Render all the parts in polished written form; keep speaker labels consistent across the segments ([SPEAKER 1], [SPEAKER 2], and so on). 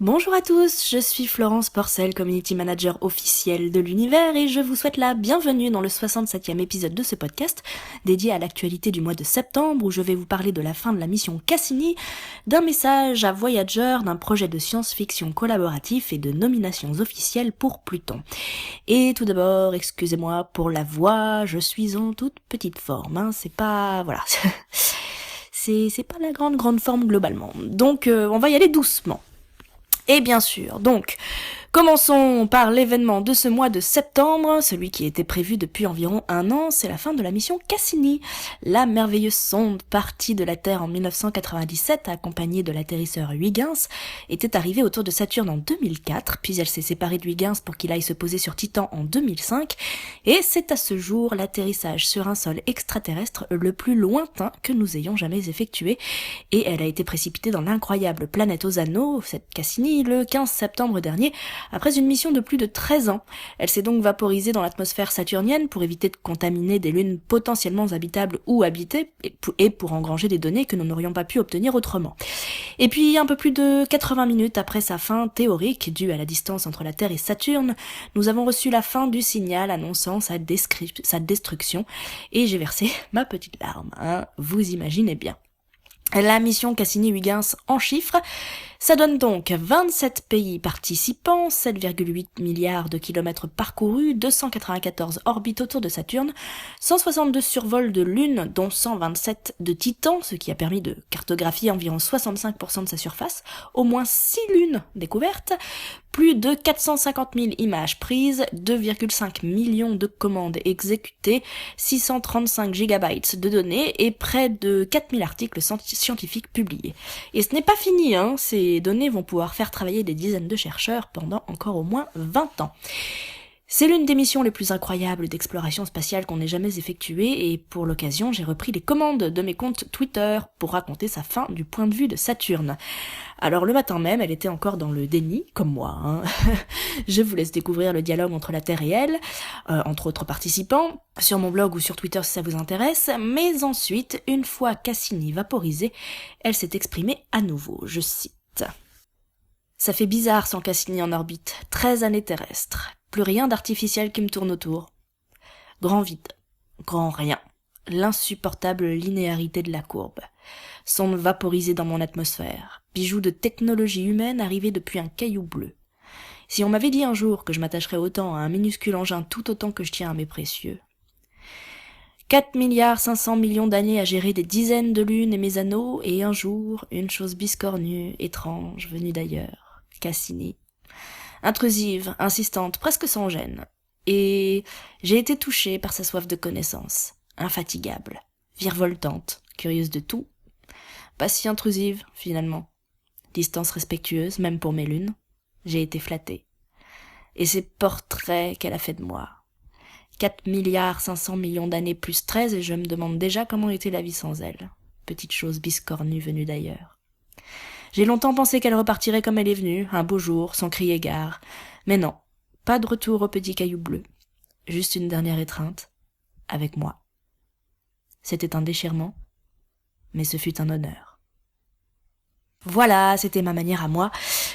[SPEAKER 1] Bonjour à tous, je suis Florence Porcel, Community Manager officielle de l'univers et je vous souhaite la bienvenue dans le 67e épisode de ce podcast dédié à l'actualité du mois de septembre où je vais vous parler de la fin de la mission Cassini, d'un message à Voyager, d'un projet de science-fiction collaboratif et de nominations officielles pour Pluton. Et tout d'abord, excusez-moi pour la voix, je suis en toute petite forme, c'est pas... voilà... c'est pas la grande forme globalement. Donc on va y aller doucement. Et bien sûr, donc, commençons par l'événement de ce mois de septembre, celui qui était prévu depuis environ un an, c'est la fin de la mission Cassini. La merveilleuse sonde partie de la Terre en 1997, accompagnée de l'atterrisseur Huygens, était arrivée autour de Saturne en 2004, puis elle s'est séparée de Huygens pour qu'il aille se poser sur Titan en 2005, et c'est à ce jour l'atterrissage sur un sol extraterrestre le plus lointain que nous ayons jamais effectué, et elle a été précipitée dans l'incroyable planète aux anneaux, cette Cassini, le 15 septembre dernier, après une mission de plus de 13 ans. Elle s'est donc vaporisée dans l'atmosphère saturnienne pour éviter de contaminer des lunes potentiellement habitables ou habitées, et pour engranger des données que nous n'aurions pas pu obtenir autrement. Et puis, un peu plus de 80 minutes après sa fin théorique, due à la distance entre la Terre et Saturne, nous avons reçu la fin du signal annonçant sa destruction, et j'ai versé ma petite larme, vous imaginez bien. La mission Cassini-Huygens en chiffres, ça donne donc 27 pays participants, 7,8 milliards de kilomètres parcourus, 294 orbites autour de Saturne, 162 survols de Lune, dont 127 de Titan, ce qui a permis de cartographier environ 65% de sa surface, au moins 6 lunes découvertes, plus de 450 000 images prises, 2,5 millions de commandes exécutées, 635 gigabytes de données et près de 4000 articles scientifiques publiés. Et ce n'est pas fini, ces données vont pouvoir faire travailler des dizaines de chercheurs pendant encore au moins 20 ans. C'est l'une des missions les plus incroyables d'exploration spatiale qu'on ait jamais effectuée et pour l'occasion j'ai repris les commandes de mes comptes Twitter pour raconter sa fin du point de vue de Saturne. Alors le matin même, elle était encore dans le déni, comme moi. Je vous laisse découvrir le dialogue entre la Terre et elle, entre autres participants, sur mon blog ou sur Twitter si ça vous intéresse, mais ensuite, une fois Cassini vaporisée, elle s'est exprimée à nouveau, je cite. Ça fait bizarre sans Cassini en orbite, 13 années terrestres. Plus rien d'artificiel qui me tourne autour. Grand vide, grand rien. L'insupportable linéarité de la courbe. Sonde vaporisée dans mon atmosphère. Bijou de technologie humaine arrivé depuis un caillou bleu. Si on m'avait dit un jour que je m'attacherais autant à un minuscule engin tout autant que je tiens à mes précieux. 4 milliards 500 millions d'années à gérer des dizaines de lunes et mes anneaux, et un jour, une chose biscornue, étrange, venue d'ailleurs. Cassini. Intrusive, insistante, presque sans gêne. Et j'ai été touchée par sa soif de connaissance, infatigable, virevoltante, curieuse de tout, pas si intrusive, finalement. Distance respectueuse, même pour mes lunes. J'ai été flattée. Et ces portraits qu'elle a fait de moi. 4 milliards 500 millions d'années plus 13 et je me demande déjà comment était la vie sans elle. Petite chose biscornue venue d'ailleurs. J'ai longtemps pensé qu'elle repartirait comme elle est venue, un beau jour, sans crier gare. Mais non, pas de retour au petit caillou bleu. Juste une dernière étreinte, avec moi. C'était un déchirement, mais ce fut un honneur. Voilà, c'était ma manière à moi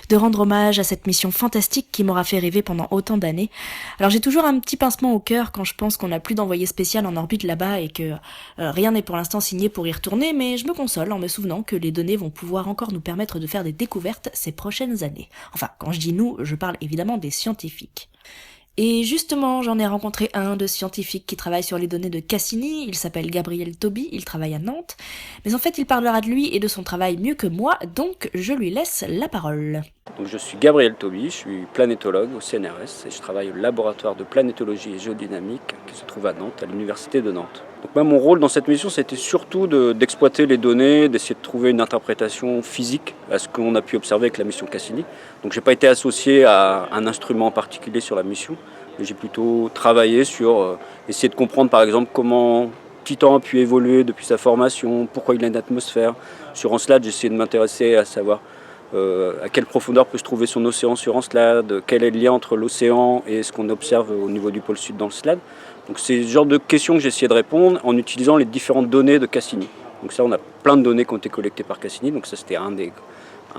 [SPEAKER 1] de rendre hommage à cette mission fantastique qui m'aura fait rêver pendant autant d'années. Alors j'ai toujours un petit pincement au cœur quand je pense qu'on n'a plus d'envoyé spécial en orbite là-bas et que rien n'est pour l'instant signé pour y retourner, mais je me console en me souvenant que les données vont pouvoir encore nous permettre de faire des découvertes ces prochaines années. Enfin, quand je dis nous, je parle évidemment des scientifiques. Et justement, j'en ai rencontré un de scientifiques qui travaille sur les données de Cassini, il s'appelle Gabriel Toby, il travaille à Nantes, mais en fait il parlera de lui et de son travail mieux que moi, donc je lui laisse la parole.
[SPEAKER 2] Donc, je suis Gabriel Toby, je suis planétologue au CNRS et je travaille au laboratoire de planétologie et géodynamique qui se trouve à Nantes, à l'université de Nantes. Donc, moi, mon rôle dans cette mission, c'était surtout d'exploiter les données, d'essayer de trouver une interprétation physique à ce qu'on a pu observer avec la mission Cassini. Donc je n'ai pas été associé à un instrument en particulier sur la mission, mais j'ai plutôt travaillé sur essayer de comprendre par exemple comment Titan a pu évoluer depuis sa formation, pourquoi il a une atmosphère. Sur Encelade, j'ai essayé de m'intéresser à savoir à quelle profondeur peut se trouver son océan sur Encelade, quel est le lien entre l'océan et ce qu'on observe au niveau du pôle sud d'Encelade. Donc c'est ce genre de questions que j'ai essayé de répondre en utilisant les différentes données de Cassini. Donc ça, on a plein de données qui ont été collectées par Cassini, donc ça c'était un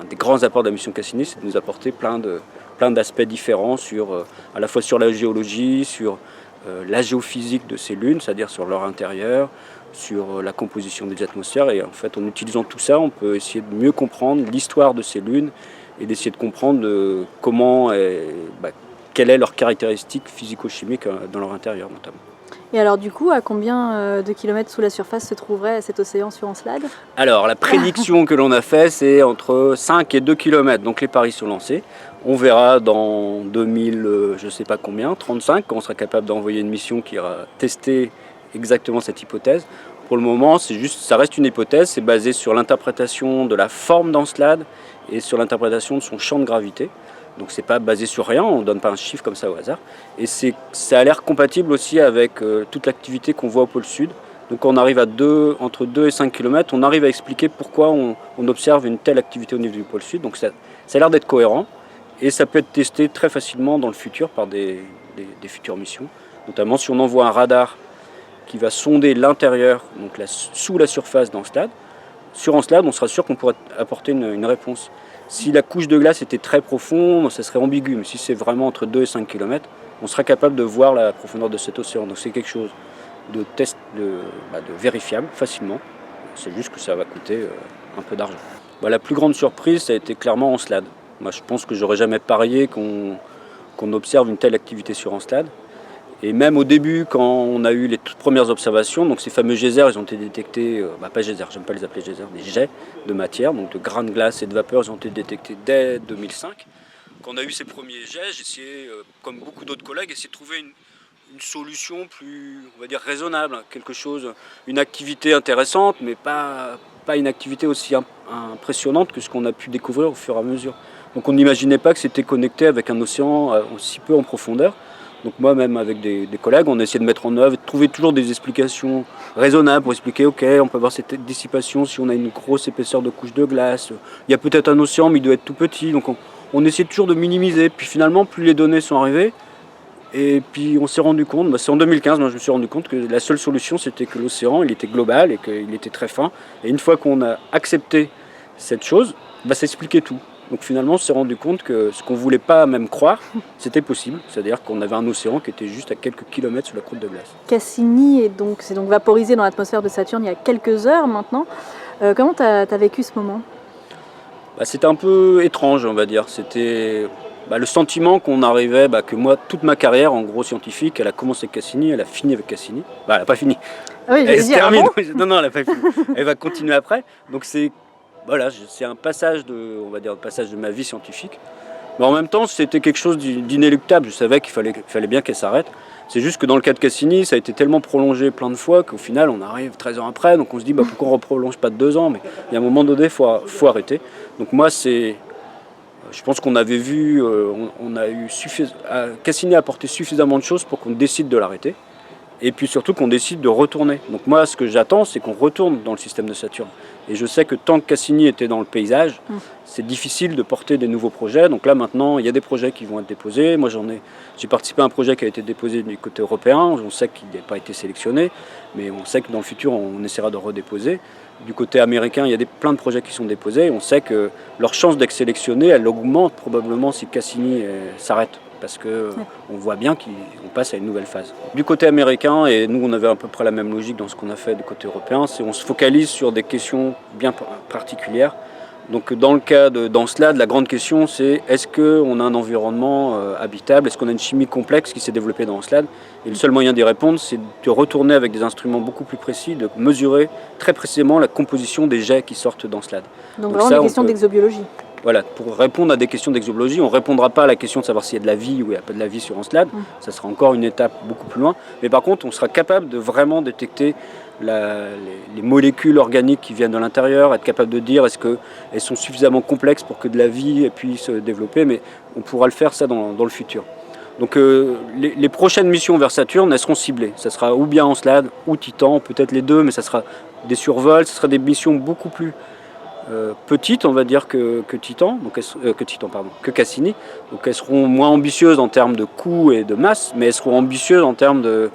[SPEAKER 2] un des grands apports de la mission Cassini, c'est de nous apporter plein d'aspects différents à la fois sur la géologie, sur la géophysique de ces lunes, c'est-à-dire sur leur intérieur, sur la composition des atmosphères. Et en fait, en utilisant tout ça, on peut essayer de mieux comprendre l'histoire de ces lunes et d'essayer de comprendre quelles sont leurs caractéristiques physico-chimiques dans leur intérieur notamment.
[SPEAKER 3] Et alors du coup, à combien de kilomètres sous la surface se trouverait cet océan sur Encelade ?
[SPEAKER 2] Alors la prédiction que l'on a faite, c'est entre 5 et 2 km, donc les paris sont lancés. On verra dans 2000, je ne sais pas combien, 35, quand on sera capable d'envoyer une mission qui ira tester exactement cette hypothèse. Pour le moment, ça reste une hypothèse, c'est basé sur l'interprétation de la forme d'Encelade et sur l'interprétation de son champ de gravité. Donc c'est pas basé sur rien, on ne donne pas un chiffre comme ça au hasard. Et ça a l'air compatible aussi avec toute l'activité qu'on voit au pôle sud. Donc quand on arrive entre 2 et 5 km, on arrive à expliquer pourquoi on observe une telle activité au niveau du pôle sud. Donc ça a l'air d'être cohérent et ça peut être testé très facilement dans le futur par des futures missions. Notamment si on envoie un radar qui va sonder l'intérieur, donc sous la surface d'Encelade. Sur Encelade, on sera sûr qu'on pourra apporter une réponse. Si la couche de glace était très profonde, ça serait ambigu, mais si c'est vraiment entre 2 et 5 km, on sera capable de voir la profondeur de cet océan. Donc c'est quelque chose de vérifiable facilement. C'est juste que ça va coûter un peu d'argent. La plus grande surprise, ça a été clairement Encelade. Moi, je pense que j'aurais jamais parié qu'on observe une telle activité sur Encelade. Et même au début, quand on a eu les toutes premières observations, donc ces fameux geysers, ils ont été détectés, pas geysers, j'aime pas les appeler geysers, des jets de matière, donc de grains de glace et de vapeur, ils ont été détectés dès 2005. Quand on a eu ces premiers jets, j'ai essayé, comme beaucoup d'autres collègues, de trouver une solution plus, on va dire, raisonnable, quelque chose, une activité intéressante, mais pas une activité aussi impressionnante que ce qu'on a pu découvrir au fur et à mesure. Donc on n'imaginait pas que c'était connecté avec un océan aussi peu en profondeur. Donc moi, même avec des collègues, on a essayé de mettre en œuvre, de trouver toujours des explications raisonnables pour expliquer, ok, on peut avoir cette dissipation si on a une grosse épaisseur de couche de glace. Il y a peut-être un océan, mais il doit être tout petit. Donc on essaie toujours de minimiser. Puis finalement, plus les données sont arrivées, et puis on s'est rendu compte, c'est en 2015, moi je me suis rendu compte que la seule solution, c'était que l'océan, il était global et qu'il était très fin. Et une fois qu'on a accepté cette chose, ça expliquait tout. Donc finalement, on s'est rendu compte que ce qu'on ne voulait pas même croire, c'était possible. C'est-à-dire qu'on avait un océan qui était juste à quelques kilomètres sous la croûte de glace.
[SPEAKER 3] Cassini s'est donc vaporisé dans l'atmosphère de Saturne il y a quelques heures maintenant. Comment tu as vécu ce moment ?
[SPEAKER 2] C'était un peu étrange, on va dire. C'était le sentiment qu'on arrivait, que moi, toute ma carrière, en gros scientifique, elle a commencé avec Cassini, elle a fini avec Cassini. Elle n'a pas fini.
[SPEAKER 3] Ah oui,
[SPEAKER 2] elle se termine.
[SPEAKER 3] Bon
[SPEAKER 2] Non, elle n'a pas fini. Elle va continuer après. Donc c'est un passage de ma vie scientifique. Mais en même temps, c'était quelque chose d'inéluctable. Je savais qu'il fallait bien qu'elle s'arrête. C'est juste que dans le cas de Cassini, ça a été tellement prolongé plein de fois qu'au final, on arrive 13 ans après. Donc on se dit, pourquoi on ne prolonge pas de 2 ans ? Mais il y a un moment donné, il faut arrêter. Donc moi, je pense qu'on avait vu, Cassini a apporté suffisamment de choses pour qu'on décide de l'arrêter. Et puis surtout qu'on décide de retourner. Donc moi, ce que j'attends, c'est qu'on retourne dans le système de Saturne. Et je sais que tant que Cassini était dans le paysage, c'est difficile de porter des nouveaux projets. Donc là, maintenant, il y a des projets qui vont être déposés. Moi, j'ai participé à un projet qui a été déposé du côté européen. On sait qu'il n'a pas été sélectionné, mais on sait que dans le futur, on essaiera de redéposer. Du côté américain, il y a plein de projets qui sont déposés. On sait que leur chance d'être sélectionnée, elle augmente probablement si Cassini s'arrête. Parce qu'on voit bien qu'on passe à une nouvelle phase. Du côté américain, et nous on avait à peu près la même logique dans ce qu'on a fait du côté européen, c'est on se focalise sur des questions bien particulières. Donc dans le cas d'Encelade, la grande question c'est est-ce qu'on a un environnement habitable, est-ce qu'on a une chimie complexe qui s'est développée dans Encelade ? Et le seul moyen d'y répondre, c'est de retourner avec des instruments beaucoup plus précis, de mesurer très précisément la composition des jets qui sortent d'Encelade.
[SPEAKER 3] Donc vraiment des questions d'exobiologie.
[SPEAKER 2] Voilà, pour répondre à des questions d'exobiologie, on ne répondra pas à la question de savoir s'il y a de la vie ou il n'y a pas de la vie sur Encelade. Ça sera encore une étape beaucoup plus loin. Mais par contre, on sera capable de vraiment détecter les molécules organiques qui viennent de l'intérieur, être capable de dire est-ce qu'elles sont suffisamment complexes pour que de la vie puisse se développer. Mais on pourra le faire ça dans le futur. Donc les prochaines missions vers Saturne, elles seront ciblées. Ça sera ou bien Encelade ou Titan, peut-être les deux, mais ça sera des survols, ça sera des missions beaucoup plus petites, on va dire, que Cassini. Donc elles seront moins ambitieuses en termes de coût et de masse, mais elles seront ambitieuses en termes de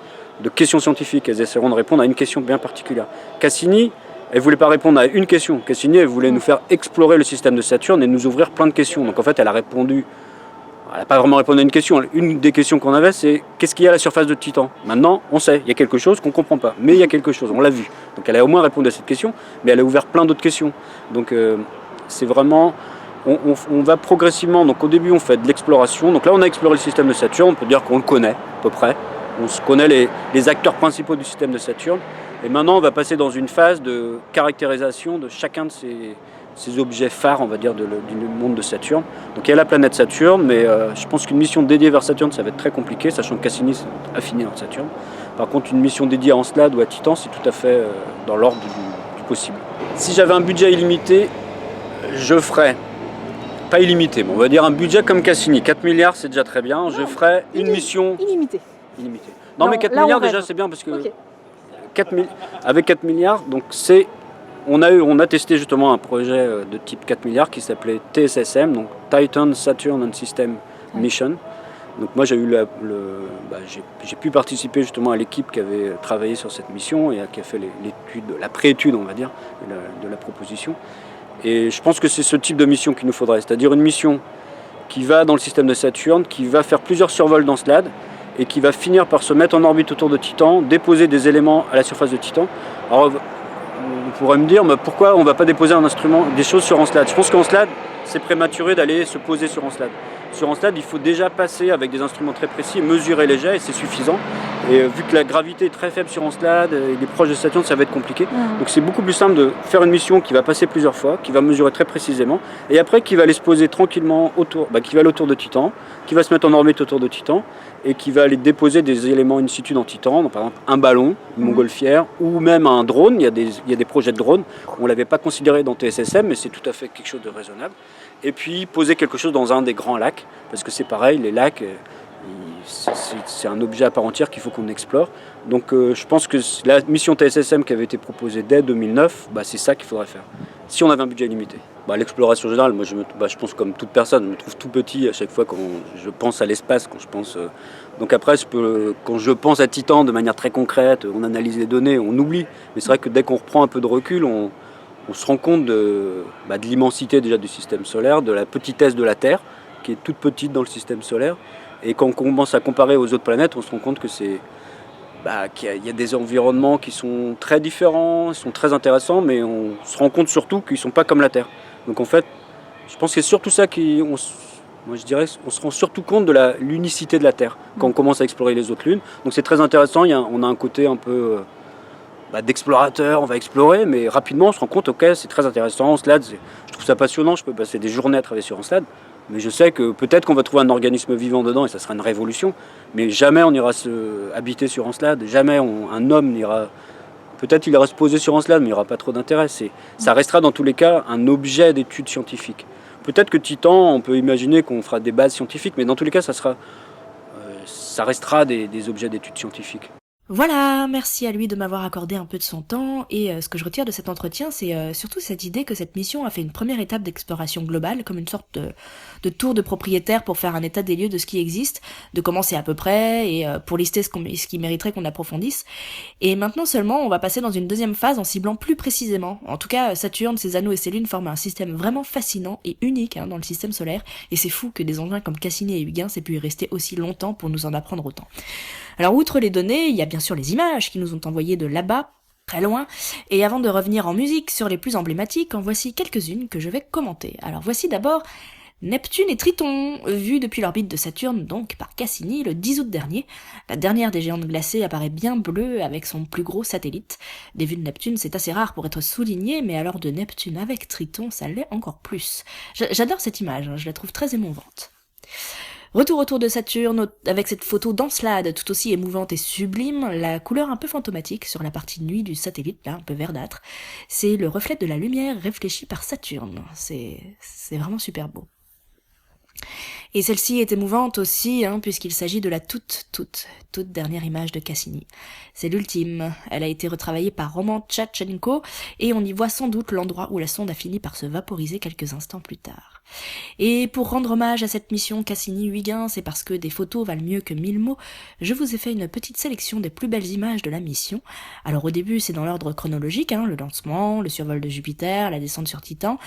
[SPEAKER 2] questions scientifiques. Elles essaieront de répondre à une question bien particulière. Cassini, Elle ne voulait pas répondre à une question. Cassini, elle voulait nous faire explorer le système de Saturne et nous ouvrir plein de questions. Donc en fait, elle n'a pas vraiment répondu à une question. Une des questions qu'on avait, c'est qu'est-ce qu'il y a à la surface de Titan? Maintenant, on sait, il y a quelque chose qu'on ne comprend pas. Mais il y a quelque chose, on l'a vu. Donc elle a au moins répondu à cette question, mais elle a ouvert plein d'autres questions. Donc c'est vraiment... On va progressivement, donc au début on fait de l'exploration. Donc là on a exploré le système de Saturne, on peut dire qu'on le connaît à peu près. On connaît les acteurs principaux du système de Saturne. Et maintenant on va passer dans une phase de caractérisation de chacun de ces objets phares, on va dire, du monde de Saturne. Donc il y a la planète Saturne, mais je pense qu'une mission dédiée vers Saturne, ça va être très compliqué, sachant que Cassini a fini dans Saturne. Par contre, une mission dédiée à Encelade ou à Titan, c'est tout à fait dans l'ordre du possible. Si j'avais un budget illimité, je ferais, pas illimité, mais on va dire un budget comme Cassini, 4 milliards c'est déjà très bien, je ferais une mission...
[SPEAKER 3] Illimité.
[SPEAKER 2] Non mais 4 milliards déjà c'est bien parce que... Avec 4 milliards, donc on a testé justement un projet de type 4 milliards qui s'appelait TSSM, donc Titan Saturn and System Mission. Donc moi j'ai pu participer justement à l'équipe qui avait travaillé sur cette mission et qui a fait la pré-étude, on va dire, de la proposition. Et je pense que c'est ce type de mission qu'il nous faudrait, c'est-à-dire une mission qui va dans le système de Saturne, qui va faire plusieurs survols d'Encelade et qui va finir par se mettre en orbite autour de Titan, déposer des éléments à la surface de Titan. Alors on pourrait me dire, mais pourquoi on ne va pas déposer des choses sur Encelade? Je pense qu'Encelade, c'est prématuré d'aller se poser sur Encelade. Sur Encelade, il faut déjà passer avec des instruments très précis et mesurer les jets, et c'est suffisant. Et vu que la gravité est très faible sur Encelade, il est proche de Saturne, ça va être compliqué. Donc c'est beaucoup plus simple de faire une mission qui va passer plusieurs fois, qui va mesurer très précisément, et après qui va aller se poser tranquillement qui va aller autour de Titan, qui va se mettre en orbite autour de Titan, et qui va aller déposer des éléments in situ dans Titan, donc par exemple un ballon, une montgolfière, ou même un drone. Il y a des projets de drones. On ne l'avait pas considéré dans TSSM, mais c'est tout à fait quelque chose de raisonnable. Et puis poser quelque chose dans un des grands lacs, parce que c'est pareil, les lacs, c'est un objet à part entière qu'il faut qu'on explore. Donc je pense que la mission TSSM qui avait été proposée dès 2009, c'est ça qu'il faudrait faire, si on avait un budget limité. L'exploration générale, moi je pense comme toute personne, je me trouve tout petit à chaque fois quand je pense à l'espace, quand je pense... Donc après, quand je pense à Titan de manière très concrète, on analyse les données, on oublie. Mais c'est vrai que dès qu'on reprend un peu de recul, on se rend compte de l'immensité déjà du système solaire, de la petitesse de la Terre, qui est toute petite dans le système solaire. Et quand on commence à comparer aux autres planètes, on se rend compte que qu'il y a des environnements qui sont très différents, ils sont très intéressants, mais on se rend compte surtout qu'ils ne sont pas comme la Terre. Donc en fait, je pense que c'est surtout ça on se rend surtout compte de l'unicité de la Terre quand on commence à explorer les autres lunes. Donc c'est très intéressant, on a un côté un peu d'explorateur, on va explorer, mais rapidement on se rend compte, ok, c'est très intéressant, Encelade, je trouve ça passionnant, je peux passer des journées à travailler sur Encelade, mais je sais que peut-être qu'on va trouver un organisme vivant dedans et ça sera une révolution, mais jamais on ira habiter sur Encelade, jamais un homme n'ira... Peut-être il ira se poser sur Encelade, mais il n'y aura pas trop d'intérêt. Ça restera dans tous les cas un objet d'étude scientifique. Peut-être que Titan, on peut imaginer qu'on fera des bases scientifiques, mais dans tous les cas, ça restera des objets d'étude scientifiques.
[SPEAKER 1] Voilà, merci à lui de m'avoir accordé un peu de son temps, et ce que je retire de cet entretien, c'est surtout cette idée que cette mission a fait une première étape d'exploration globale, comme une sorte de tour de propriétaire pour faire un état des lieux de ce qui existe, de commencer à peu près, et pour lister ce qui mériterait qu'on approfondisse. Et maintenant seulement, on va passer dans une deuxième phase en ciblant plus précisément. En tout cas, Saturne, ses anneaux et ses lunes forment un système vraiment fascinant et unique dans le système solaire, et c'est fou que des engins comme Cassini et Huygens aient pu y rester aussi longtemps pour nous en apprendre autant. Alors outre les données, il y a bien sûr les images qui nous ont envoyées de là-bas, très loin, et avant de revenir en musique sur les plus emblématiques, en voici quelques-unes que je vais commenter. Alors voici d'abord Neptune et Triton, vus depuis l'orbite de Saturne, donc par Cassini, le 10 août dernier. La dernière des géantes glacées apparaît bien bleue avec son plus gros satellite. Des vues de Neptune, c'est assez rare pour être souligné, mais alors de Neptune avec Triton, ça l'est encore plus. J'adore cette image, je la trouve très émouvante. Retour autour de Saturne, avec cette photo d'Encelade tout aussi émouvante et sublime, la couleur un peu fantomatique sur la partie nuit du satellite, là, un peu verdâtre, c'est le reflet de la lumière réfléchie par Saturne. C'est vraiment super beau. Et celle-ci est émouvante aussi, puisqu'il s'agit de la toute dernière image de Cassini. C'est l'ultime. Elle a été retravaillée par Roman Tchatchenko, et on y voit sans doute l'endroit où la sonde a fini par se vaporiser quelques instants plus tard. Et pour rendre hommage à cette mission Cassini-Huygens, et parce que des photos valent mieux que 1000 mots, je vous ai fait une petite sélection des plus belles images de la mission. Alors au début c'est dans l'ordre chronologique, le lancement, le survol de Jupiter, la descente sur Titan,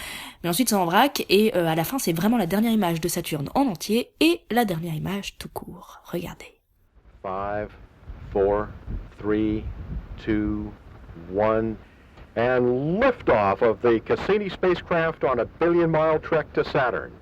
[SPEAKER 1] mais ensuite c'est en vrac, et à la fin c'est vraiment la dernière image de Saturne en entier, et la dernière image tout court. Regardez.
[SPEAKER 4] 5, 4, 3, 2, 1, and liftoff of the Cassini spacecraft on a billion-mile trek to Saturn.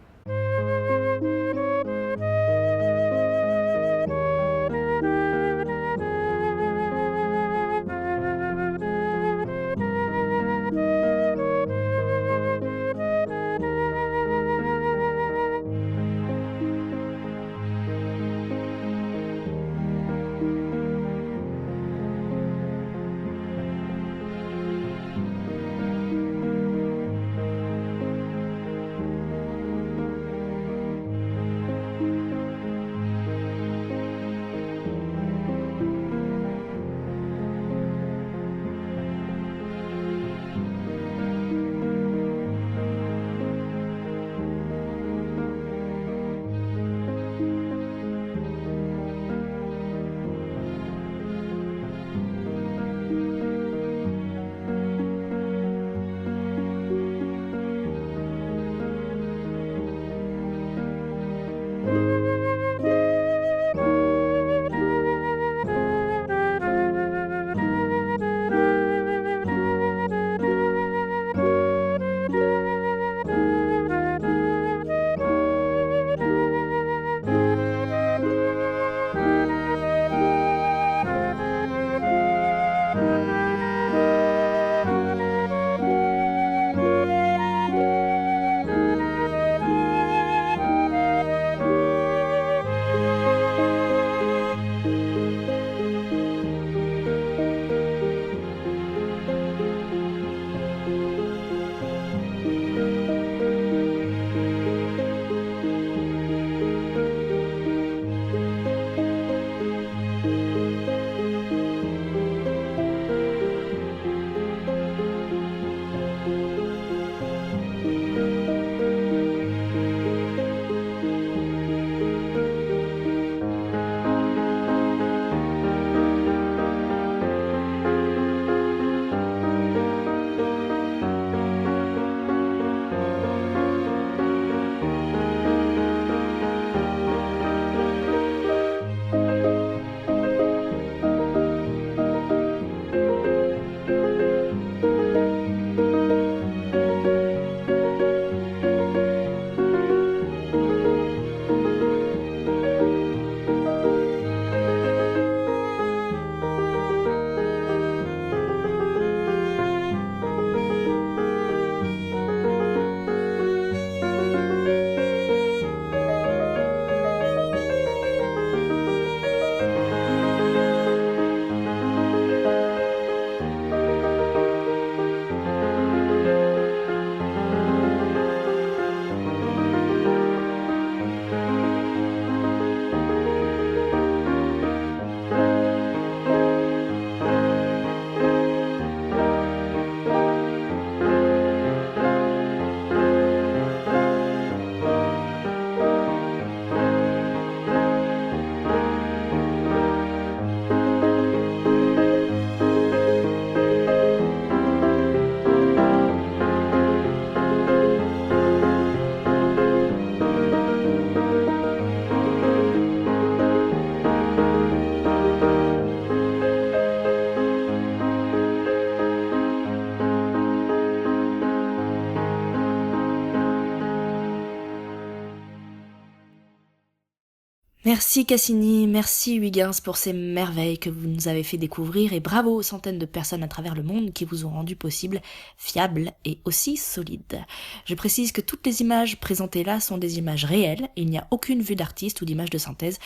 [SPEAKER 1] Merci Cassini, merci Huygens pour ces merveilles que vous nous avez fait découvrir et bravo aux centaines de personnes à travers le monde qui vous ont rendu possible, fiables et aussi solides. Je précise que toutes les images présentées là sont des images réelles, il n'y a aucune vue d'artiste ou d'image de synthèse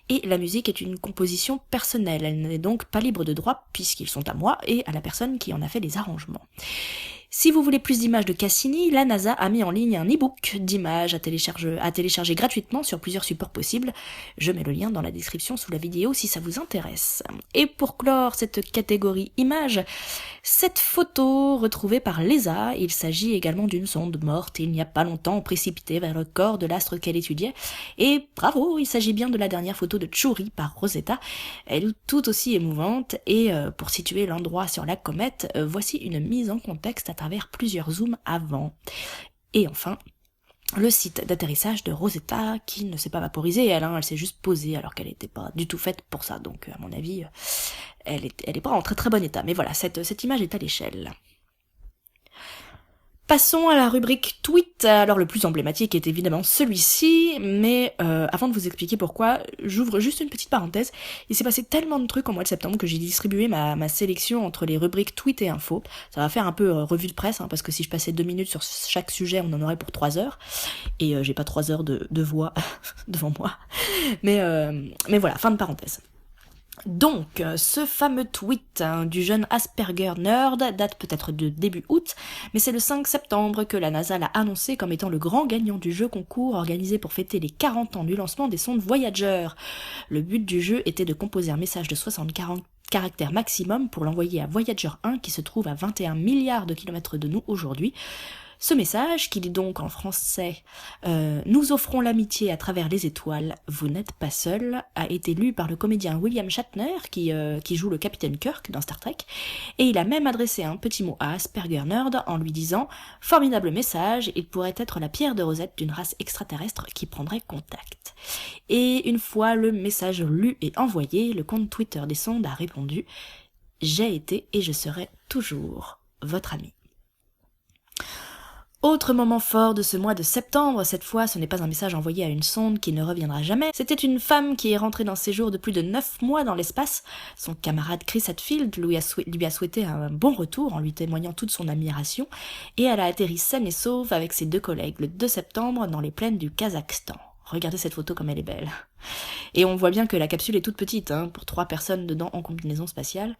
[SPEAKER 1] et la musique est une composition personnelle, elle n'est donc pas libre de droit puisqu'ils sont à moi et à la personne qui en a fait les arrangements. Si vous voulez plus d'images de Cassini, la NASA a mis en ligne un e-book d'images à télécharger gratuitement sur plusieurs supports possibles. Je mets le lien dans la description sous la vidéo si ça vous intéresse. Et pour clore cette catégorie images, cette photo retrouvée par l'ESA, il s'agit également d'une sonde morte il n'y a pas longtemps précipitée vers le corps de l'astre qu'elle étudiait. Et bravo, il s'agit bien de la dernière photo de Chury par Rosetta. Elle est tout aussi émouvante et pour situer l'endroit sur la comète, voici une mise en contexte à travers plusieurs zooms avant. Et enfin, le site d'atterrissage de Rosetta qui ne s'est pas vaporisé, elle s'est juste posée alors qu'elle n'était pas du tout faite pour ça, donc à mon avis elle est pas en très très bon état, mais voilà, cette image est à l'échelle. Passons à la rubrique tweet. Alors le plus emblématique est évidemment celui-ci, mais avant de vous expliquer pourquoi, j'ouvre juste une petite parenthèse. Il s'est passé tellement de trucs en mois de septembre que j'ai distribué ma sélection entre les rubriques tweet et info. Ça va faire un peu revue de presse, parce que si je passais 2 minutes sur chaque sujet, on en aurait pour 3 heures. Et j'ai pas 3 heures de voix devant moi. Mais voilà, fin de parenthèse. Donc, ce fameux tweet du jeune Asperger Nerd date peut-être de début août, mais c'est le 5 septembre que la NASA l'a annoncé comme étant le grand gagnant du jeu concours organisé pour fêter les 40 ans du lancement des sondes Voyager. Le but du jeu était de composer un message de 60 caractères maximum pour l'envoyer à Voyager 1 qui se trouve à 21 milliards de kilomètres de nous aujourd'hui. Ce message, qui dit donc en français « Nous offrons l'amitié à travers les étoiles, vous n'êtes pas seul », a été lu par le comédien William Shatner, qui joue le capitaine Kirk dans Star Trek, et il a même adressé un petit mot à Asperger Nerd en lui disant « Formidable message, il pourrait être la pierre de Rosette d'une race extraterrestre qui prendrait contact ». Et une fois le message lu et envoyé, le compte Twitter des sondes a répondu « J'ai été et je serai toujours votre ami ». Autre moment fort de ce mois de septembre, cette fois ce n'est pas un message envoyé à une sonde qui ne reviendra jamais, c'était une femme qui est rentrée d'un séjour de plus de 9 mois dans l'espace. Son camarade Chris Hadfield lui a souhaité un bon retour en lui témoignant toute son admiration, et elle a atterri saine et sauve avec ses 2 collègues le 2 septembre dans les plaines du Kazakhstan. Regardez cette photo comme elle est belle. Et on voit bien que la capsule est toute petite, pour 3 personnes dedans en combinaison spatiale.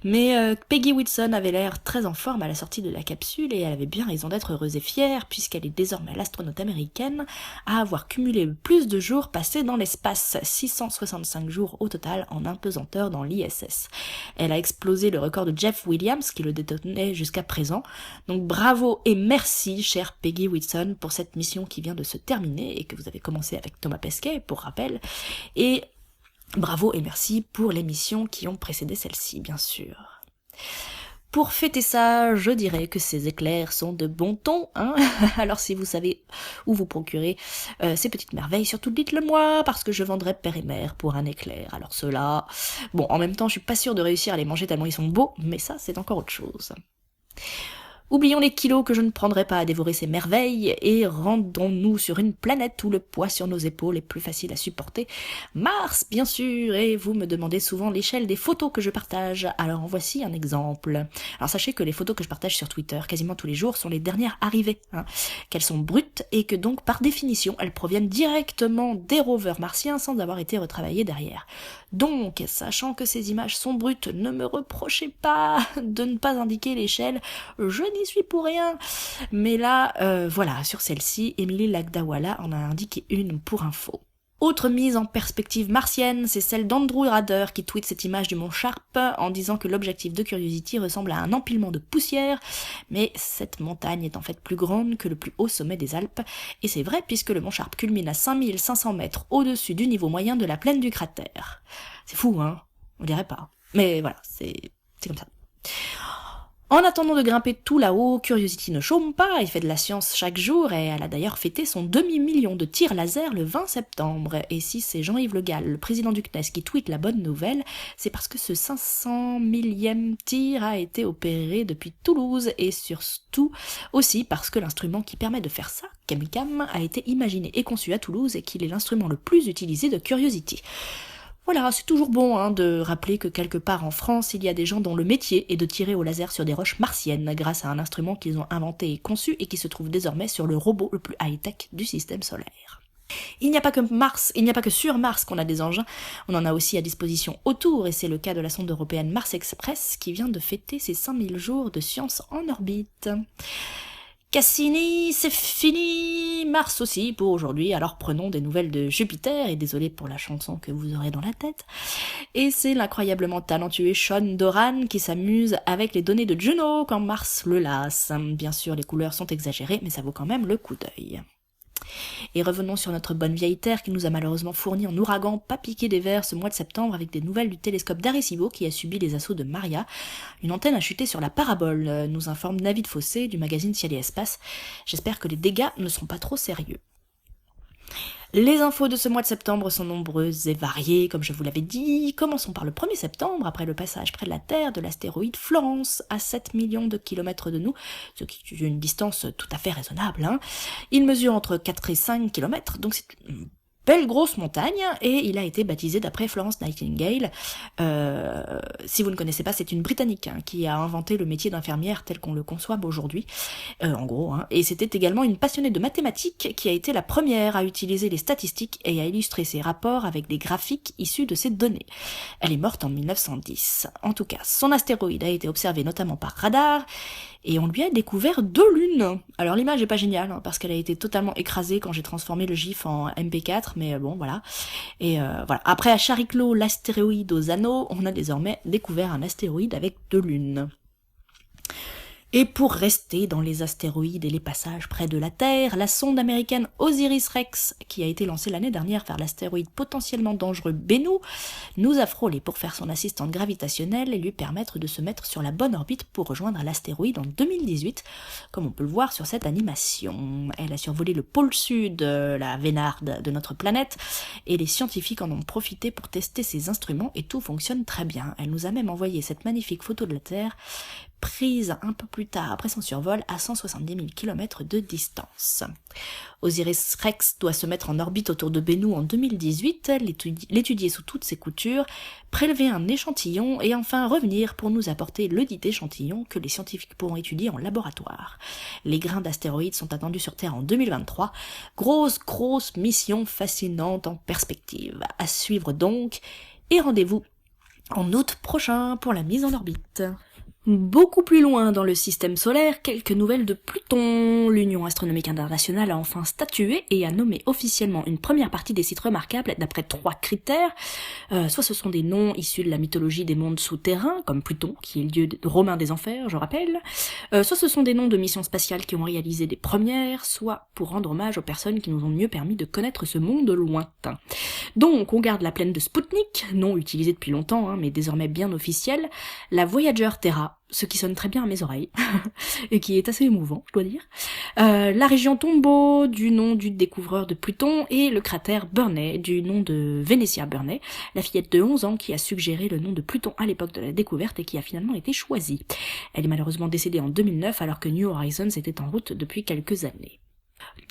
[SPEAKER 1] Mais Peggy Whitson avait l'air très en forme à la sortie de la capsule et elle avait bien raison d'être heureuse et fière puisqu'elle est désormais l'astronaute américaine à avoir cumulé le plus de jours passés dans l'espace, 665 jours au total en impesanteur dans l'ISS. Elle a explosé le record de Jeff Williams qui le détenait jusqu'à présent. Donc bravo et merci chère Peggy Whitson pour cette mission qui vient de se terminer et que vous avez commencé avec Thomas Pesquet pour rappel. Et bravo et merci pour les missions qui ont précédé celle-ci, bien sûr. Pour fêter ça, je dirais que ces éclairs sont de bon ton, Alors si vous savez où vous procurer ces petites merveilles, surtout dites-le moi, parce que je vendrai père et mère pour un éclair. Alors ceux-là, bon, en même temps, je suis pas sûre de réussir à les manger tellement ils sont beaux, mais ça, c'est encore autre chose. Oublions les kilos que je ne prendrai pas à dévorer ces merveilles et rendons-nous sur une planète où le poids sur nos épaules est plus facile à supporter. Mars, bien sûr, et vous me demandez souvent l'échelle des photos que je partage. Alors en voici un exemple. Alors sachez que les photos que je partage sur Twitter quasiment tous les jours sont les dernières arrivées, qu'elles sont brutes et que donc par définition elles proviennent directement des rovers martiens sans avoir été retravaillées derrière. Donc, sachant que ces images sont brutes, ne me reprochez pas de ne pas indiquer l'échelle, je n'y suis pour rien. Mais là, voilà, sur celle-ci, Emily Lagdawala en a indiqué une pour info. Autre mise en perspective martienne, c'est celle d'Andrew Rader qui tweet cette image du mont Sharp en disant que l'objectif de Curiosity ressemble à un empilement de poussière, mais cette montagne est en fait plus grande que le plus haut sommet des Alpes, et c'est vrai puisque le mont Sharp culmine à 5500 mètres au-dessus du niveau moyen de la plaine du cratère. C'est fou, on dirait pas. Mais voilà, c'est comme ça. En attendant de grimper tout là-haut, Curiosity ne chôme pas et fait de la science chaque jour, et elle a d'ailleurs fêté son demi-million de tirs laser le 20 septembre. Et si c'est Jean-Yves Le Gall, le président du CNES, qui tweet la bonne nouvelle, c'est parce que ce 500 millième tir a été opéré depuis Toulouse, et surtout aussi parce que l'instrument qui permet de faire ça, Camicam, a été imaginé et conçu à Toulouse et qu'il est l'instrument le plus utilisé de Curiosity. Voilà, c'est toujours bon de rappeler que quelque part en France, il y a des gens dont le métier est de tirer au laser sur des roches martiennes grâce à un instrument qu'ils ont inventé et conçu et qui se trouve désormais sur le robot le plus high-tech du système solaire. Il n'y a pas que sur Mars qu'on a des engins, on en a aussi à disposition autour, et c'est le cas de la sonde européenne Mars Express qui vient de fêter ses 5000 jours de science en orbite. Cassini, c'est fini, Mars aussi pour aujourd'hui, alors prenons des nouvelles de Jupiter, et désolé pour la chanson que vous aurez dans la tête. Et c'est l'incroyablement talentueux Sean Doran qui s'amuse avec les données de Juno quand Mars le lasse. Bien sûr, les couleurs sont exagérées, mais ça vaut quand même le coup d'œil. Et revenons sur notre bonne vieille Terre qui nous a malheureusement fourni en ouragan pas piqué des vers ce mois de septembre avec des nouvelles du télescope d'Arecibo qui a subi les assauts de Maria. Une antenne a chuté sur la parabole, nous informe David Fossé du magazine Ciel et Espace. J'espère que les dégâts ne seront pas trop sérieux. Les infos de ce mois de septembre sont nombreuses et variées, comme je vous l'avais dit. Commençons par le 1er septembre, après le passage près de la Terre de l'astéroïde Florence, à 7 millions de kilomètres de nous, ce qui est une distance tout à fait raisonnable. Il mesure entre 4 et 5 kilomètres, donc c'est une belle grosse montagne, et il a été baptisé d'après Florence Nightingale. Si vous ne connaissez pas, c'est une Britannique qui a inventé le métier d'infirmière tel qu'on le conçoit aujourd'hui, en gros. Et c'était également une passionnée de mathématiques qui a été la première à utiliser les statistiques et à illustrer ses rapports avec des graphiques issus de ces données. Elle est morte en 1910. En tout cas, son astéroïde a été observé notamment par radar, et on lui a découvert 2 lunes. Alors l'image est pas géniale, parce qu'elle a été totalement écrasée quand j'ai transformé le GIF en MP4, mais bon, voilà. Et voilà. Après à Chariclo, l'astéroïde aux anneaux, on a désormais découvert un astéroïde avec 2 lunes. Et pour rester dans les astéroïdes et les passages près de la Terre, la sonde américaine OSIRIS-REx, qui a été lancée l'année dernière vers l'astéroïde potentiellement dangereux Bennu, nous a frôlé pour faire son assistante gravitationnelle et lui permettre de se mettre sur la bonne orbite pour rejoindre l'astéroïde en 2018, comme on peut le voir sur cette animation. Elle a survolé le pôle sud, la Vénarde de notre planète, et les scientifiques en ont profité pour tester ses instruments et tout fonctionne très bien. Elle nous a même envoyé cette magnifique photo de la Terre, prise un peu plus tard après son survol à 170 000 km de distance. OSIRIS-REx doit se mettre en orbite autour de Bennu en 2018, l'étudier sous toutes ses coutures, prélever un échantillon et enfin revenir pour nous apporter le dit échantillon que les scientifiques pourront étudier en laboratoire. Les grains d'astéroïdes sont attendus sur Terre en 2023. Grosse mission fascinante en perspective. À suivre donc, et rendez-vous en août prochain pour la mise en orbite. Beaucoup plus loin dans le système solaire, quelques nouvelles de Pluton. L'Union astronomique internationale a enfin statué et a nommé officiellement une première partie des sites remarquables d'après 3 critères. Soit ce sont des noms issus de la mythologie des mondes souterrains, comme Pluton, qui est le dieu romain des enfers, je rappelle. Soit ce sont des noms de missions spatiales qui ont réalisé des premières, soit pour rendre hommage aux personnes qui nous ont mieux permis de connaître ce monde lointain. Donc, on garde la plaine de Spoutnik, nom utilisé depuis longtemps, mais désormais bien officiel, la Voyager Terra, ce qui sonne très bien à mes oreilles, et qui est assez émouvant, je dois dire, la région Tombaugh, du nom du découvreur de Pluton, et le cratère Burney, du nom de Venetia Burney, la fillette de 11 ans qui a suggéré le nom de Pluton à l'époque de la découverte et qui a finalement été choisie. Elle est malheureusement décédée en 2009 alors que New Horizons était en route depuis quelques années.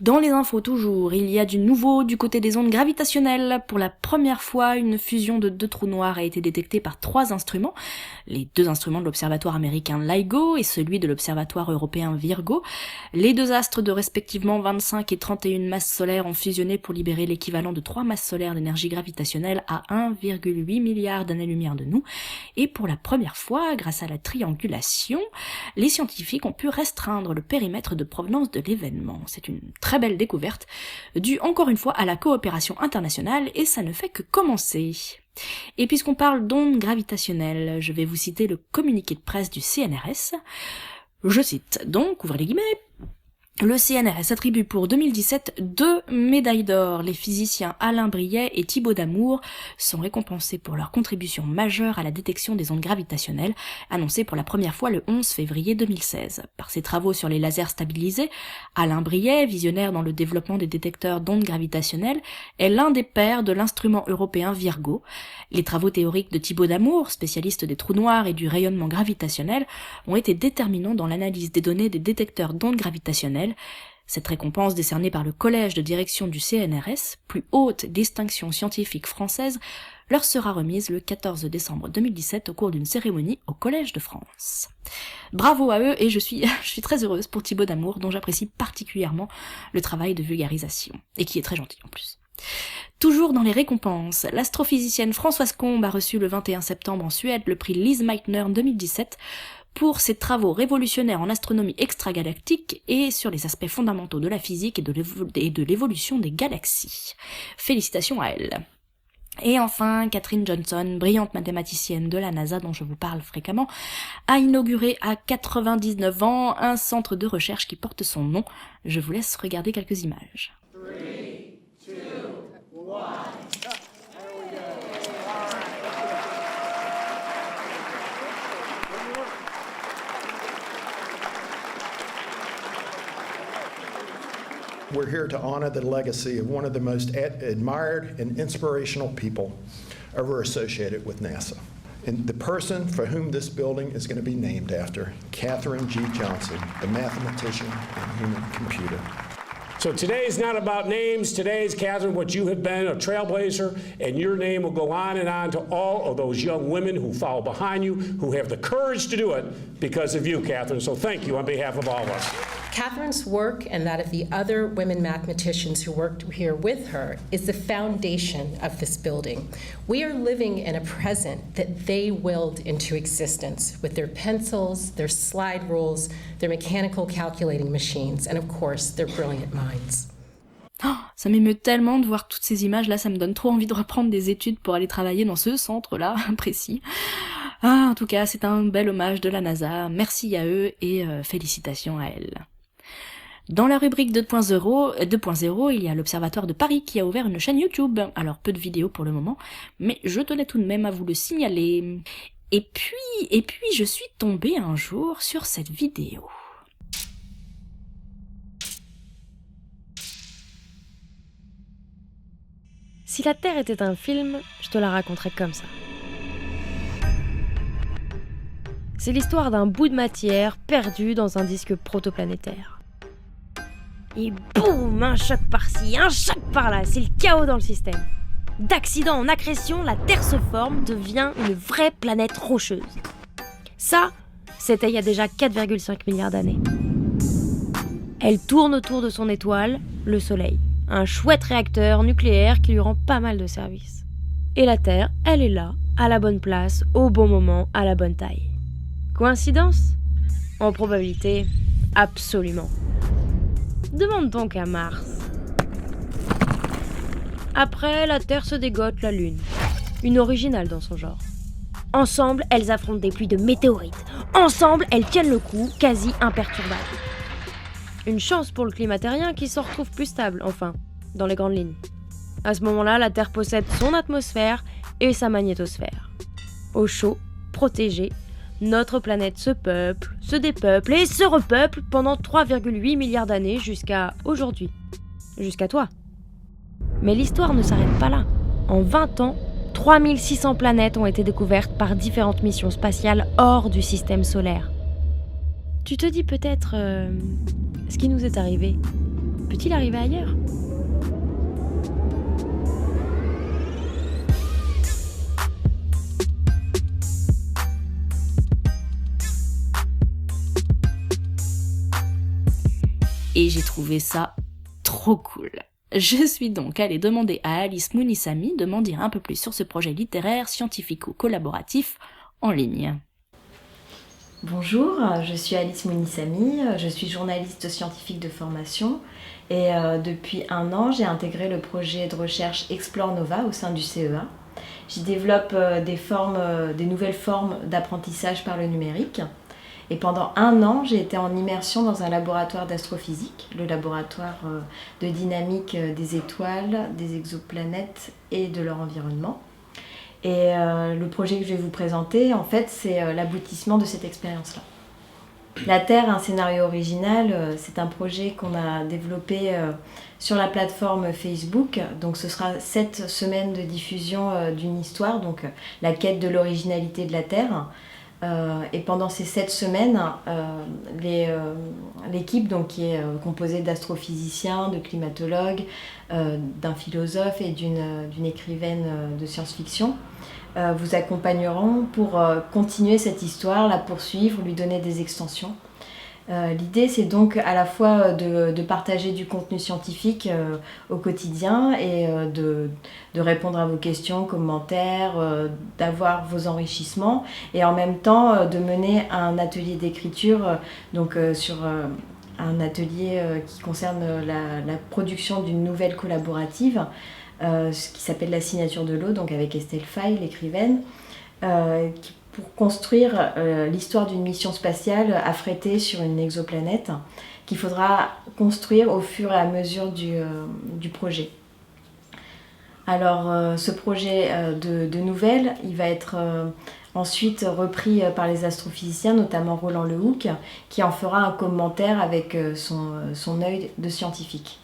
[SPEAKER 1] Dans les infos toujours, il y a du nouveau du côté des ondes gravitationnelles. Pour la première fois, une fusion de 2 trous noirs a été détectée par 3 instruments. Les 2 instruments de l'observatoire américain LIGO et celui de l'observatoire européen Virgo. Les 2 astres de respectivement 25 et 31 masses solaires ont fusionné pour libérer l'équivalent de 3 masses solaires d'énergie gravitationnelle à 1,8 milliard d'années-lumière de nous. Et pour la première fois, grâce à la triangulation, les scientifiques ont pu restreindre le périmètre de provenance de l'événement. C'est une très belle découverte, due encore une fois à la coopération internationale, et ça ne fait que commencer. Et puisqu'on parle d'ondes gravitationnelles, je vais vous citer le communiqué de presse du CNRS. Je cite donc, ouvrez les guillemets, le CNRS attribue pour 2017 2 médailles d'or. Les physiciens Alain Briet et Thibaut Damour sont récompensés pour leur contribution majeure à la détection des ondes gravitationnelles, annoncée pour la première fois le 11 février 2016. Par ses travaux sur les lasers stabilisés, Alain Briet, visionnaire dans le développement des détecteurs d'ondes gravitationnelles, est l'un des pères de l'instrument européen Virgo. Les travaux théoriques de Thibaut Damour, spécialiste des trous noirs et du rayonnement gravitationnel, ont été déterminants dans l'analyse des données des détecteurs d'ondes gravitationnelles. Cette récompense décernée par le collège de direction du CNRS, plus haute distinction scientifique française, leur sera remise le 14 décembre 2017 au cours d'une cérémonie au Collège de France. Bravo à eux, et je suis très heureuse pour Thibaut Damour, dont j'apprécie particulièrement le travail de vulgarisation, et qui est très gentil en plus. Toujours dans les récompenses, l'astrophysicienne Françoise Combe a reçu le 21 septembre en Suède le prix Lise Meitner 2017 pour ses travaux révolutionnaires en astronomie extragalactique et sur les aspects fondamentaux de la physique et de l'évolution des galaxies. Félicitations à elle. Et enfin, Katherine Johnson, brillante mathématicienne de la NASA dont je vous parle fréquemment, a inauguré à 99 ans un centre de recherche qui porte son nom. Je vous laisse regarder quelques images.
[SPEAKER 5] 3, 2, 1.
[SPEAKER 6] We're here to honor the legacy of one of the most admired and inspirational people ever associated with NASA. And the person for whom this building is going to be named after, Katherine G. Johnson, the mathematician and human computer.
[SPEAKER 7] So today is not about names. Today is, Katherine, what you have been, a trailblazer, and your name will go on and on to all of those young women who follow behind you, who have the courage to do it because of you, Katherine. So thank you on behalf of all of us.
[SPEAKER 8] Katherine's work and that of the other women mathematicians who worked here with her is the foundation of this building. We are living in a present that they willed into existence with their pencils, their slide rules, their mechanical calculating machines, and of course, their brilliant minds.
[SPEAKER 1] Oh, ça m'émeut tellement de voir toutes ces images-là, ça me donne trop envie de reprendre des études pour aller travailler dans ce centre-là, précis. Ah, en tout cas, c'est un bel hommage de la NASA, merci à eux et félicitations à elles. Dans la rubrique 2.0, il y a l'Observatoire de Paris qui a ouvert une chaîne YouTube. Alors peu de vidéos pour le moment, mais je tenais tout de même à vous le signaler. Et puis je suis tombée un jour sur cette vidéo.
[SPEAKER 9] Si la Terre était un film, je te la raconterais comme ça. C'est l'histoire d'un bout de matière perdu dans un disque protoplanétaire. Et boum, un choc par-ci, un choc par-là, c'est le chaos dans le système. D'accident en accrétion, la Terre se forme, devient une vraie planète rocheuse. Ça, c'était il y a déjà 4,5 milliards d'années. Elle tourne autour de son étoile, le Soleil. Un chouette réacteur nucléaire qui lui rend pas mal de services. Et la Terre, elle est là, à la bonne place, au bon moment, à la bonne taille. Coïncidence ? En probabilité, absolument. Demande donc à Mars. Après, la Terre se dégote la Lune. Une originale dans son genre. Ensemble, elles affrontent des pluies de météorites. Ensemble, elles tiennent le coup, quasi imperturbables. Une chance pour le climat terrien qui s'en retrouve plus stable, enfin, dans les grandes lignes. À ce moment-là, la Terre possède son atmosphère et sa magnétosphère. Au chaud, protégée, notre planète se peuple, se dépeuple et se repeuple pendant 3,8 milliards d'années jusqu'à aujourd'hui. Jusqu'à toi. Mais l'histoire ne s'arrête pas là. En 20 ans, 3600 planètes ont été découvertes par différentes missions spatiales hors du système solaire. Tu te dis peut-être, ce qui nous est arrivé, peut-il arriver ailleurs ?
[SPEAKER 1] Et j'ai trouvé ça trop cool. Je suis donc allée demander à Alice Mounissamy de m'en dire un peu plus sur ce projet littéraire, scientifico-collaboratif en ligne.
[SPEAKER 10] Bonjour, je suis Alice Mounissamy, je suis journaliste scientifique de formation et depuis 1 an j'ai intégré le projet de recherche Explore Nova au sein du CEA. J'y développe des nouvelles formes d'apprentissage par le numérique. Et pendant 1 an, j'ai été en immersion dans un laboratoire d'astrophysique, le laboratoire de dynamique des étoiles, des exoplanètes et de leur environnement. Et le projet que je vais vous présenter, en fait, c'est l'aboutissement de cette expérience-là. La Terre, un scénario original, c'est un projet qu'on a développé sur la plateforme Facebook. Donc ce sera 7 semaines de diffusion d'une histoire, donc la quête de l'originalité de la Terre. Et pendant ces 7 semaines, l'équipe donc, qui est composée d'astrophysiciens, de climatologues, d'un philosophe et d'une écrivaine de science-fiction vous accompagneront pour continuer cette histoire, la poursuivre, lui donner des extensions. L'idée, c'est donc à la fois de partager du contenu scientifique au quotidien et de répondre à vos questions, commentaires, d'avoir vos enrichissements et en même temps de mener un atelier d'écriture sur un atelier qui concerne la production d'une nouvelle collaborative qui s'appelle La Signature de l'eau, donc avec Estelle Faye, l'écrivaine, pour construire l'histoire d'une mission spatiale affrétée sur une exoplanète qu'il faudra construire au fur et à mesure du projet. Alors ce projet de nouvelle, il va être ensuite repris par les astrophysiciens, notamment Roland Lehoucq, qui en fera un commentaire avec son œil de scientifique.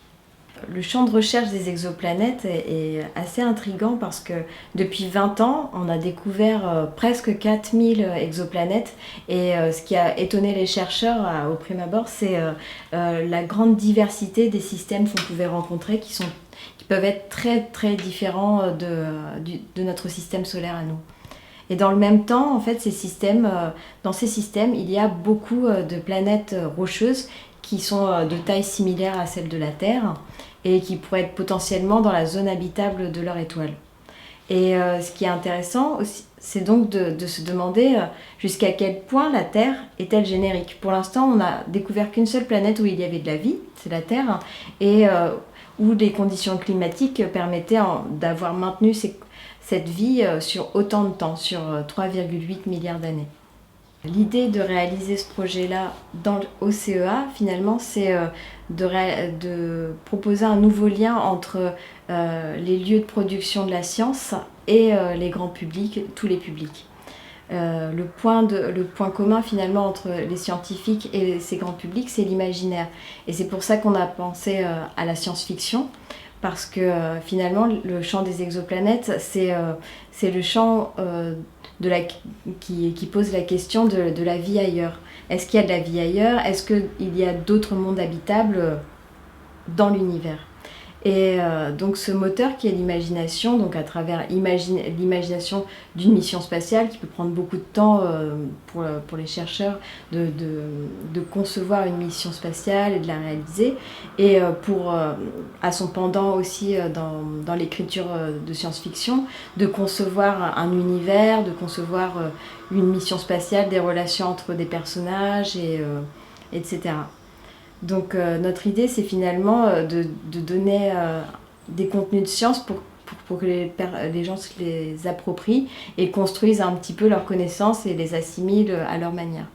[SPEAKER 10] Le champ de recherche des exoplanètes est assez intriguant parce que depuis 20 ans, on a découvert presque 4000 exoplanètes et ce qui a étonné les chercheurs au prime abord, c'est la grande diversité des systèmes qu'on pouvait rencontrer qui peuvent être très très différents de notre système solaire à nous. Et dans le même temps, en fait, dans ces systèmes, il y a beaucoup de planètes rocheuses qui sont de taille similaire à celle de la Terre et qui pourraient être potentiellement dans la zone habitable de leur étoile. Et ce qui est intéressant aussi, c'est donc de se demander jusqu'à quel point la Terre est-elle générique. Pour l'instant, on n'a découvert qu'une seule planète où il y avait de la vie, c'est la Terre, et où les conditions climatiques permettaient d'avoir maintenu cette vie sur autant de temps, sur 3,8 milliards d'années. L'idée de réaliser ce projet-là au CEA, finalement, c'est de proposer un nouveau lien entre les lieux de production de la science et les grands publics, tous les publics. Le point commun, finalement, entre les scientifiques et ces grands publics, c'est l'imaginaire. Et c'est pour ça qu'on a pensé à la science-fiction, parce que finalement, le champ des exoplanètes, c'est le champ qui pose la question de la vie ailleurs. Est-ce qu'il y a de la vie ailleurs? Est-ce qu'il y a d'autres mondes habitables dans l'univers? Et donc ce moteur qui est l'imagination, donc à travers l'imagination d'une mission spatiale qui peut prendre beaucoup de temps pour les chercheurs de concevoir une mission spatiale et de la réaliser, et à son pendant aussi dans l'écriture de science-fiction, de concevoir un univers, de concevoir une mission spatiale, des relations entre des personnages, etc. Donc notre idée, c'est finalement de donner des contenus de science pour que les gens se les approprient et construisent un petit peu leurs connaissances et les assimilent à leur manière.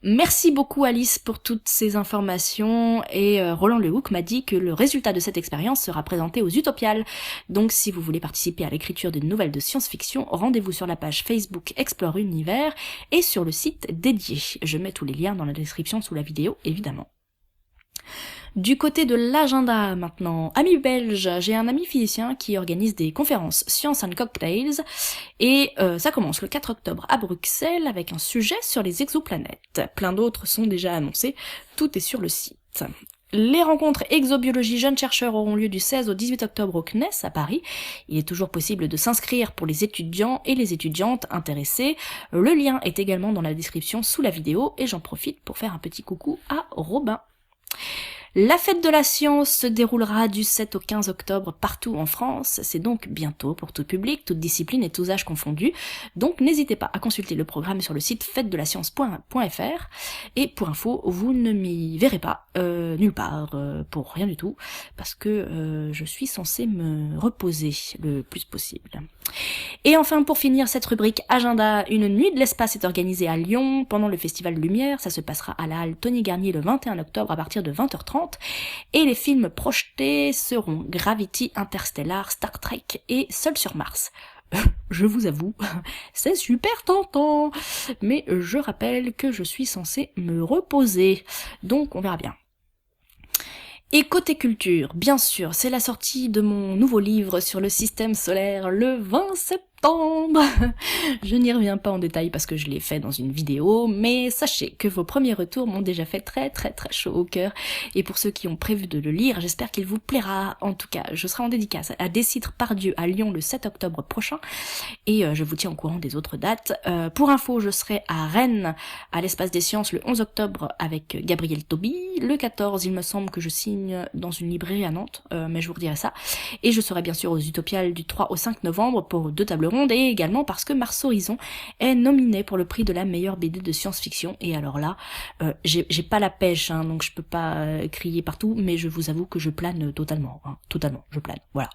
[SPEAKER 1] Merci beaucoup Alice pour toutes ces informations et Roland Lehoucq m'a dit que le résultat de cette expérience sera présenté aux Utopiales. Donc si vous voulez participer à l'écriture d'une nouvelle de science-fiction, rendez-vous sur la page Facebook Explore Univers et sur le site dédié. Je mets tous les liens dans la description sous la vidéo évidemment. Du côté de l'agenda maintenant, amis belges, j'ai un ami physicien qui organise des conférences Science and Cocktails et ça commence le 4 octobre à Bruxelles avec un sujet sur les exoplanètes. Plein d'autres sont déjà annoncés, tout est sur le site. Les rencontres exobiologie jeunes chercheurs auront lieu du 16 au 18 octobre au CNES à Paris. Il est toujours possible de s'inscrire pour les étudiants et les étudiantes intéressés. Le lien est également dans la description sous la vidéo et j'en profite pour faire un petit coucou à Robin. La fête de la science se déroulera du 7 au 15 octobre partout en France, c'est donc bientôt pour tout public, toute discipline et tous âges confondus, donc n'hésitez pas à consulter le programme sur le site fêtedelascience.fr et pour info, vous ne m'y verrez pas, nulle part, pour rien du tout, parce que je suis censée me reposer le plus possible. Et enfin, pour finir cette rubrique agenda, une nuit de l'espace est organisée à Lyon pendant le Festival Lumière. Ça se passera à la halle Tony Garnier le 21 octobre à partir de 20h30. Et les films projetés seront Gravity, Interstellar, Star Trek et Seul sur Mars. Je vous avoue, c'est super tentant, mais je rappelle que je suis censée me reposer, donc on verra bien. Et côté culture, bien sûr, c'est la sortie de mon nouveau livre sur le système solaire le 20 septembre. septembre. Je n'y reviens pas en détail parce que je l'ai fait dans une vidéo, mais sachez que vos premiers retours m'ont déjà fait très chaud au cœur. Et pour ceux qui ont prévu de le lire, j'espère qu'il vous plaira. En tout cas, je serai en dédicace à Décidre-Pardieu à Lyon le 7 octobre prochain, et je vous tiens au courant des autres dates. Pour info, je serai à Rennes, à l'Espace des Sciences, le 11 octobre avec Gabriel Toby. Le 14, il me semble que je signe dans une librairie à Nantes, mais je vous redirai ça. Et je serai bien sûr aux Utopiales du 3 au 5 novembre pour 2 tables rondes, et également parce que Mars Horizon est nominé pour le prix de la meilleure BD de science-fiction. Et alors là, j'ai pas la pêche, hein, donc je peux pas crier partout, mais je vous avoue que je plane totalement, je plane, voilà.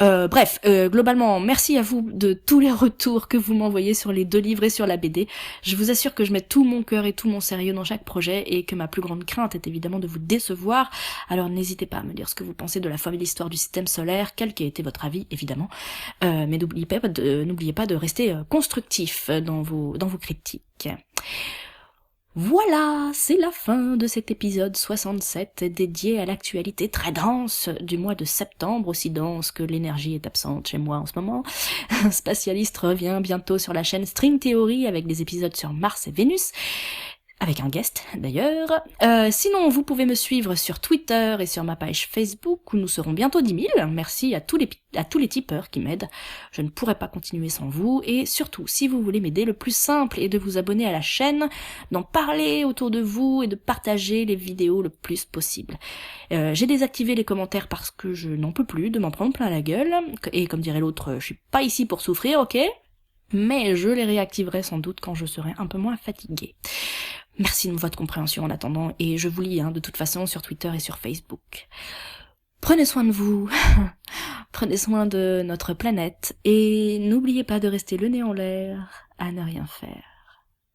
[SPEAKER 1] Bref, globalement, merci à vous de tous les retours que vous m'envoyez sur les 2 livres et sur la BD. Je vous assure que je mets tout mon cœur et tout mon sérieux dans chaque projet, et que ma plus grande crainte est évidemment de vous décevoir. Alors n'hésitez pas à me dire ce que vous pensez de la folle histoire du système solaire, quel qu'ait été votre avis évidemment, mais n'oubliez pas de rester constructif dans vos critiques. Voilà, c'est la fin de cet épisode 67 dédié à l'actualité très dense du mois de septembre, aussi dense que l'énergie est absente chez moi en ce moment. Spatialiste revient bientôt sur la chaîne String Theory avec des épisodes sur Mars et Vénus, avec un guest d'ailleurs. Sinon, vous pouvez me suivre sur Twitter et sur ma page Facebook où nous serons bientôt 10 000. Merci à tous les tipeurs qui m'aident. Je ne pourrais pas continuer sans vous. Et surtout, si vous voulez m'aider, le plus simple est de vous abonner à la chaîne, d'en parler autour de vous et de partager les vidéos le plus possible. J'ai désactivé les commentaires parce que je n'en peux plus de m'en prendre plein la gueule. Et comme dirait l'autre, je suis pas ici pour souffrir, ok ? Mais je les réactiverai sans doute quand je serai un peu moins fatiguée. Merci de votre compréhension en attendant, et je vous lis de toute façon sur Twitter et sur Facebook. Prenez soin de vous, prenez soin de notre planète, et n'oubliez pas de rester le nez en l'air à ne rien faire.